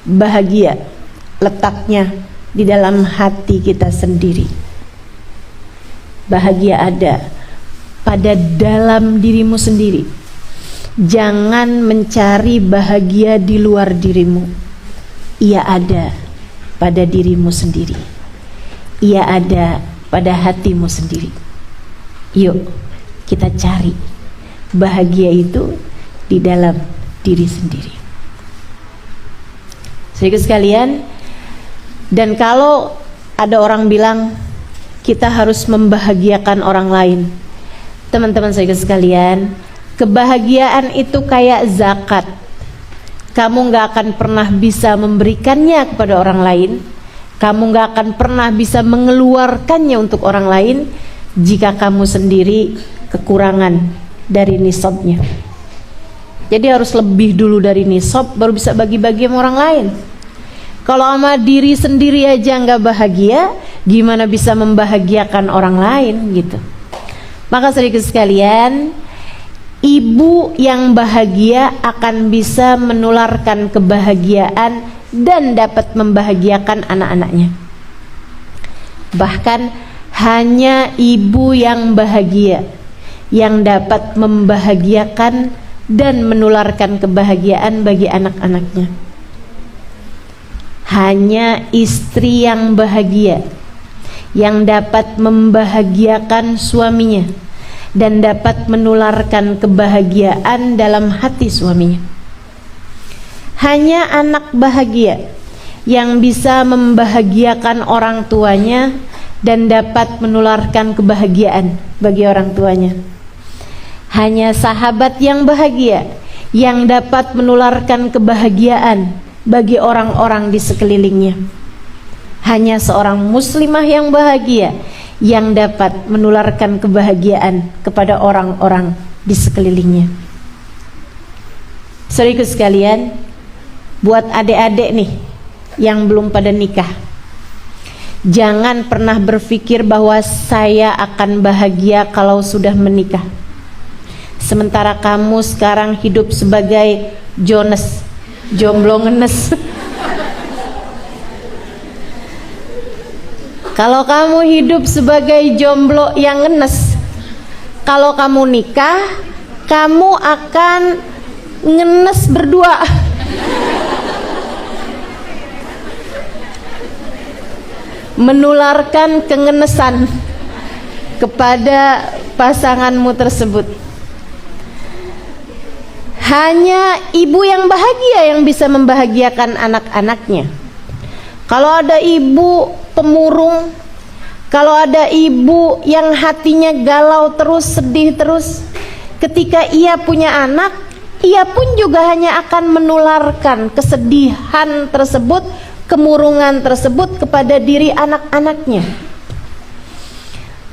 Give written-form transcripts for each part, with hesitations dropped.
Bahagia letaknya di dalam hati kita sendiri. Bahagia ada pada dalam dirimu sendiri. Jangan mencari bahagia di luar dirimu. Ia ada pada dirimu sendiri. Ia ada pada hatimu sendiri. Yuk kita cari bahagia itu di dalam diri sendiri. Saudara sekalian, dan kalau ada orang bilang kita harus membahagiakan orang lain, teman-teman saudara sekalian, kebahagiaan itu kayak zakat. Kamu gak akan pernah bisa memberikannya kepada orang lain, kamu gak akan pernah bisa mengeluarkannya untuk orang lain jika kamu sendiri kekurangan dari nisabnya. Jadi harus lebih dulu dari nisab baru bisa bagi-bagi sama orang lain. Kalau sama diri sendiri aja nggak bahagia, gimana bisa membahagiakan orang lain gitu. Maka saudara sekalian, ibu yang bahagia akan bisa menularkan kebahagiaan dan dapat membahagiakan anak-anaknya. Bahkan hanya ibu yang bahagia yang dapat membahagiakan dan menularkan kebahagiaan bagi anak-anaknya. Hanya istri yang bahagia yang dapat membahagiakan suaminya dan dapat menularkan kebahagiaan dalam hati suaminya. Hanya anak bahagia yang bisa membahagiakan orang tuanya dan dapat menularkan kebahagiaan bagi orang tuanya. Hanya sahabat yang bahagia yang dapat menularkan kebahagiaan bagi orang-orang di sekelilingnya. Hanya seorang muslimah yang bahagia yang dapat menularkan kebahagiaan kepada orang-orang di sekelilingnya. Saudaraku sekalian, buat adik-adik nih yang belum pada nikah, jangan pernah berpikir bahwa saya akan bahagia kalau sudah menikah. Sementara kamu sekarang hidup sebagai Jones, jomblo ngenes. Kalau kamu hidup sebagai jomblo yang ngenes, kalau kamu nikah, kamu akan ngenes berdua. Menularkan kengenesan kepada pasanganmu tersebut. Hanya ibu yang bahagia yang bisa membahagiakan anak-anaknya. Kalau ada ibu pemurung, kalau ada ibu yang hatinya galau terus, sedih terus, ketika ia punya anak, ia pun juga hanya akan menularkan kesedihan tersebut, kemurungan tersebut kepada diri anak-anaknya.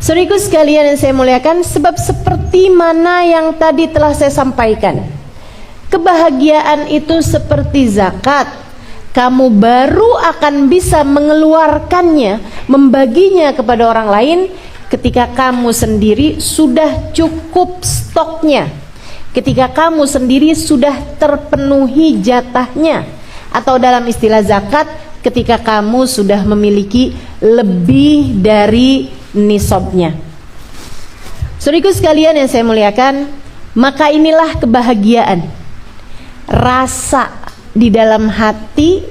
Saudaraku sekalian yang saya muliakan, sebab seperti mana yang tadi telah saya sampaikan, kebahagiaan itu seperti zakat. Kamu baru akan bisa mengeluarkannya, membaginya kepada orang lain ketika kamu sendiri sudah cukup stoknya, ketika kamu sendiri sudah terpenuhi jatahnya, atau dalam istilah zakat, ketika kamu sudah memiliki lebih dari nisabnya. Saudaraku sekalian yang saya muliakan, maka inilah kebahagiaan. Rasa di dalam hati,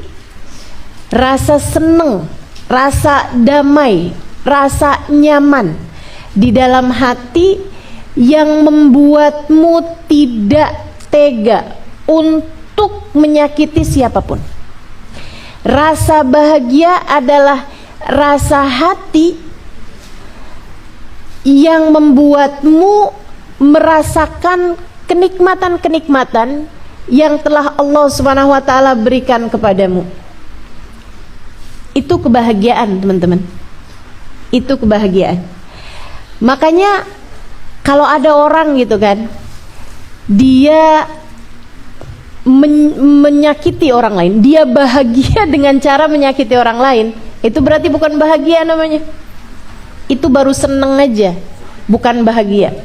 rasa senang, rasa damai, rasa nyaman di dalam hati yang membuatmu tidak tega untuk menyakiti siapapun. Rasa bahagia adalah rasa hati yang membuatmu merasakan kenikmatan-kenikmatan yang telah Allah Subhanahu wa taala berikan kepadamu. Itu kebahagiaan, teman-teman. Itu kebahagiaan. Makanya kalau ada orang gitu kan, dia menyakiti orang lain, dia bahagia dengan cara menyakiti orang lain, itu berarti bukan bahagia namanya. Itu baru seneng aja, bukan bahagia.